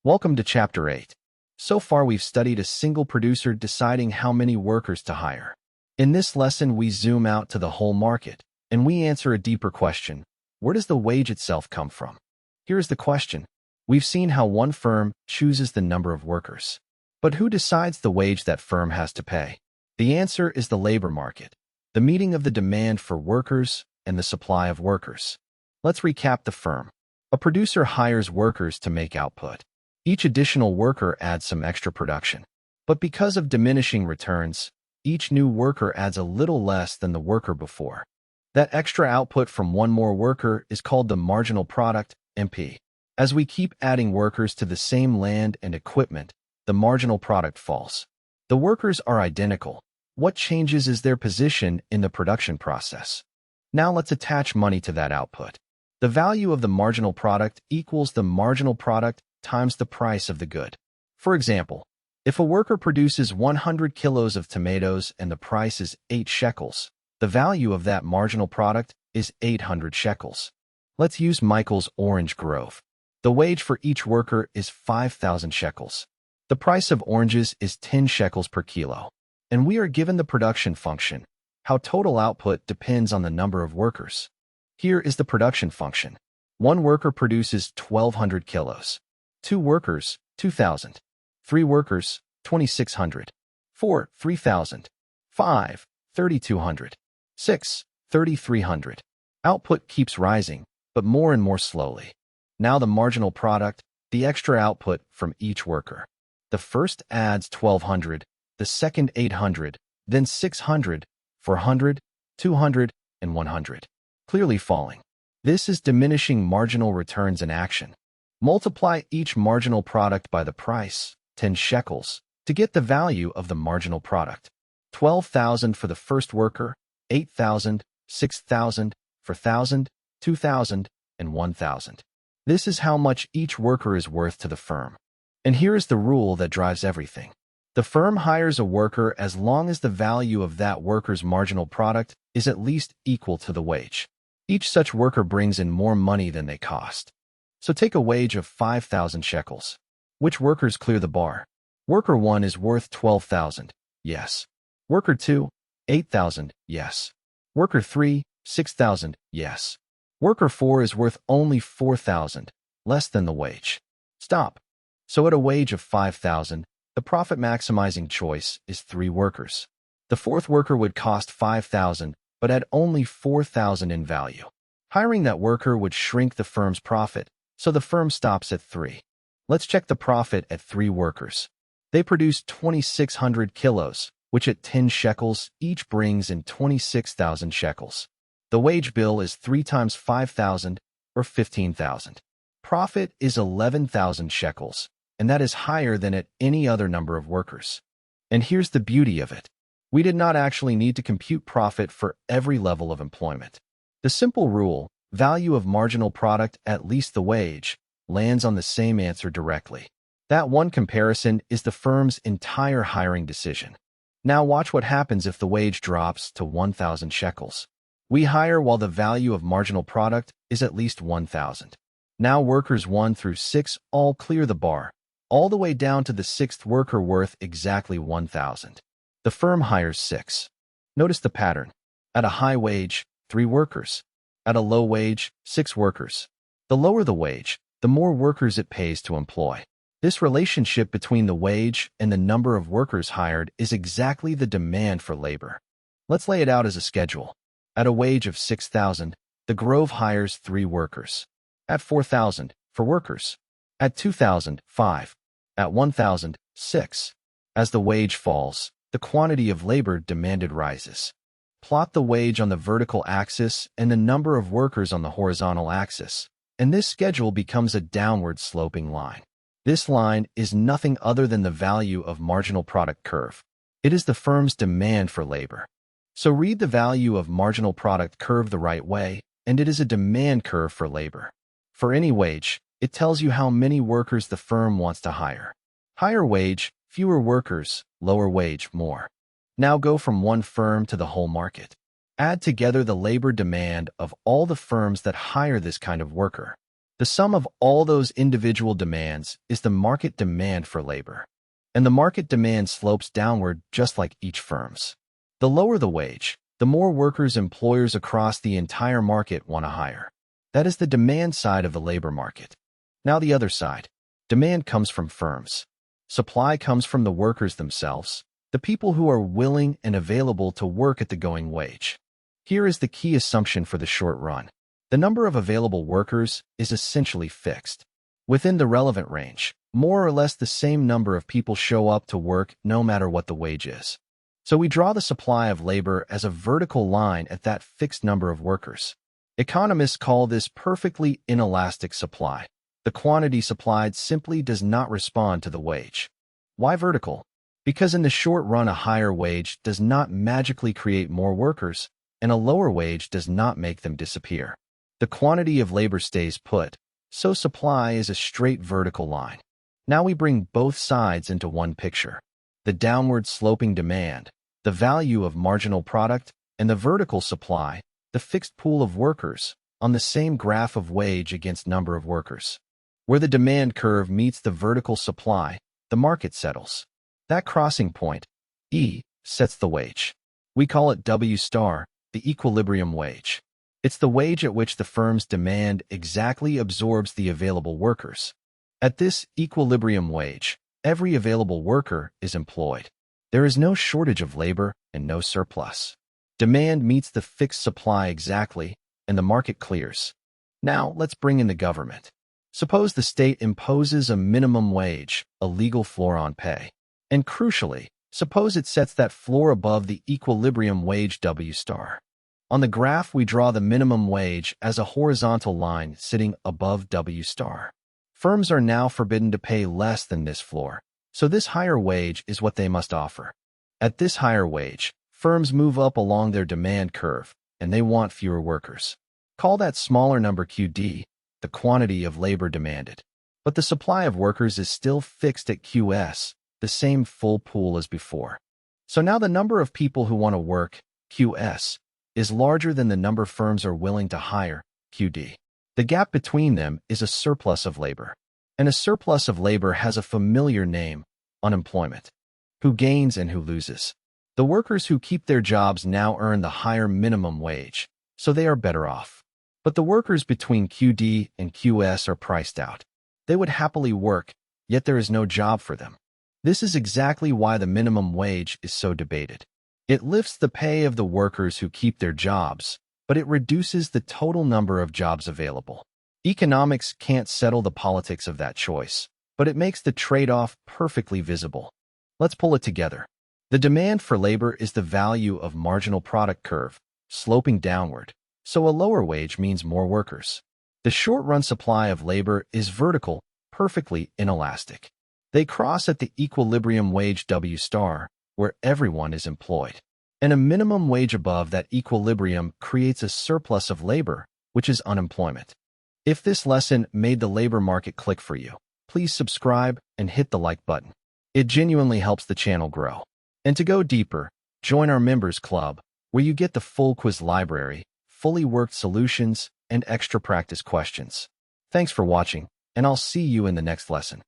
Welcome to Chapter 8. So far we've studied a single producer deciding how many workers to hire. In this lesson we zoom out to the whole market, and we answer a deeper question. Where does the wage itself come from? Here is the question. We've seen how one firm chooses the number of workers. But who decides the wage that firm has to pay? The answer is the labor market, the meeting of the demand for workers and the supply of workers. Let's recap the firm. A producer hires workers to make output. Each additional worker adds some extra production. But because of diminishing returns, each new worker adds a little less than the worker before. That extra output from one more worker is called the marginal product, MP. As we keep adding workers to the same land and equipment, the marginal product falls. The workers are identical. What changes is their position in the production process. Now let's attach money to that output. The value of the marginal product equals the marginal product times the price of the good. For example, if a worker produces 100 kilos of tomatoes and the price is 8 shekels, the value of that marginal product is 800 shekels. Let's use Michael's orange grove. The wage for each worker is 5,000 shekels. The price of oranges is 10 shekels per kilo. And we are given the production function. How total output depends on the number of workers. Here is the production function. One worker produces 1,200 kilos. 2 workers, 2,000. 3 workers, 2,600. 4, 3,000. 5, 3,200. 6, 3,300. Output keeps rising, but more and more slowly. Now the marginal product, the extra output from each worker. The first adds 1,200, the second 800, then 600, 400, 200, and 100. Clearly falling. This is diminishing marginal returns in action. Multiply each marginal product by the price, 10 shekels, to get the value of the marginal product. 12,000 for the first worker, 8,000, 6,000, 4,000, 2,000, and 1,000. This is how much each worker is worth to the firm. And here is the rule that drives everything. The firm hires a worker as long as the value of that worker's marginal product is at least equal to the wage. Each such worker brings in more money than they cost. So take a wage of 5,000 shekels. Which workers clear the bar? Worker 1 is worth 12,000. Yes. Worker 2, 8,000. Yes. Worker 3, 6,000. Yes. Worker 4 is worth only 4,000, less than the wage. Stop. So at a wage of 5,000, the profit-maximizing choice is 3 workers. The fourth worker would cost 5,000, but add only 4,000 in value. Hiring that worker would shrink the firm's profit, so the firm stops at 3. Let's check the profit at 3 workers. They produce 2,600 kilos, which at 10 shekels each brings in 26,000 shekels. The wage bill is 3 times 5,000, or 15,000. Profit is 11,000 shekels, and that is higher than at any other number of workers. And here's the beauty of it. We did not actually need to compute profit for every level of employment. The simple rule, value of marginal product at least the wage, lands on the same answer directly. That one comparison is the firm's entire hiring decision. Now watch what happens if the wage drops to 1,000 shekels. We hire while the value of marginal product is at least 1,000. Now workers 1 through 6 all clear the bar, all the way down to the 6th worker worth exactly 1,000. The firm hires 6. Notice the pattern. At a high wage, 3 workers. At a low wage, 6 workers. The lower the wage, the more workers it pays to employ. This relationship between the wage and the number of workers hired is exactly the demand for labor. Let's lay it out as a schedule. At a wage of 6,000, the Grove hires 3 workers. At 4,000, 4 workers. At 2,000, 5. At 1,000, 6. As the wage falls, the quantity of labor demanded rises. Plot the wage on the vertical axis and the number of workers on the horizontal axis, and this schedule becomes a downward sloping line. This line is nothing other than the value of marginal product curve. It is the firm's demand for labor. So read the value of marginal product curve the right way, and it is a demand curve for labor. For any wage, it tells you how many workers the firm wants to hire. Higher wage, fewer workers, lower wage, more. Now go from one firm to the whole market. Add together the labor demand of all the firms that hire this kind of worker. The sum of all those individual demands is the market demand for labor. And the market demand slopes downward just like each firm's. The lower the wage, the more workers employers across the entire market want to hire. That is the demand side of the labor market. Now the other side. Demand comes from firms. Supply comes from the workers themselves, the people who are willing and available to work at the going wage. Here is the key assumption for the short run. The number of available workers is essentially fixed. Within the relevant range, more or less the same number of people show up to work no matter what the wage is. So we draw the supply of labor as a vertical line at that fixed number of workers. Economists call this perfectly inelastic supply. The quantity supplied simply does not respond to the wage. Why vertical? Because in the short run, a higher wage does not magically create more workers, and a lower wage does not make them disappear. The quantity of labor stays put, so supply is a straight vertical line. Now we bring both sides into one picture. The downward sloping demand, the value of marginal product, and the vertical supply, the fixed pool of workers, on the same graph of wage against number of workers. Where the demand curve meets the vertical supply, the market settles. That crossing point, E, sets the wage. We call it W star, the equilibrium wage. It's the wage at which the firm's demand exactly absorbs the available workers. At this equilibrium wage, every available worker is employed. There is no shortage of labor and no surplus. Demand meets the fixed supply exactly, and the market clears. Now, let's bring in the government. Suppose the state imposes a minimum wage, a legal floor on pay. And crucially, suppose it sets that floor above the equilibrium wage W star. On the graph, we draw the minimum wage as a horizontal line sitting above W star. Firms are now forbidden to pay less than this floor, so this higher wage is what they must offer. At this higher wage, firms move up along their demand curve, and they want fewer workers. Call that smaller number QD, the quantity of labor demanded. But the supply of workers is still fixed at QS, the same full pool as before. So now the number of people who want to work, QS, is larger than the number firms are willing to hire, QD. The gap between them is a surplus of labor. And a surplus of labor has a familiar name, unemployment. Who gains and who loses? The workers who keep their jobs now earn the higher minimum wage, so they are better off. But the workers between QD and QS are priced out. They would happily work, yet there is no job for them. This is exactly why the minimum wage is so debated. It lifts the pay of the workers who keep their jobs, but it reduces the total number of jobs available. Economics can't settle the politics of that choice, but it makes the trade-off perfectly visible. Let's pull it together. The demand for labor is the value of marginal product curve, sloping downward, so a lower wage means more workers. The short-run supply of labor is vertical, perfectly inelastic. They cross at the equilibrium wage W star, where everyone is employed. And a minimum wage above that equilibrium creates a surplus of labor, which is unemployment. If this lesson made the labor market click for you, please subscribe and hit the like button. It genuinely helps the channel grow. And to go deeper, join our members club, where you get the full quiz library, fully worked solutions, and extra practice questions. Thanks for watching, and I'll see you in the next lesson.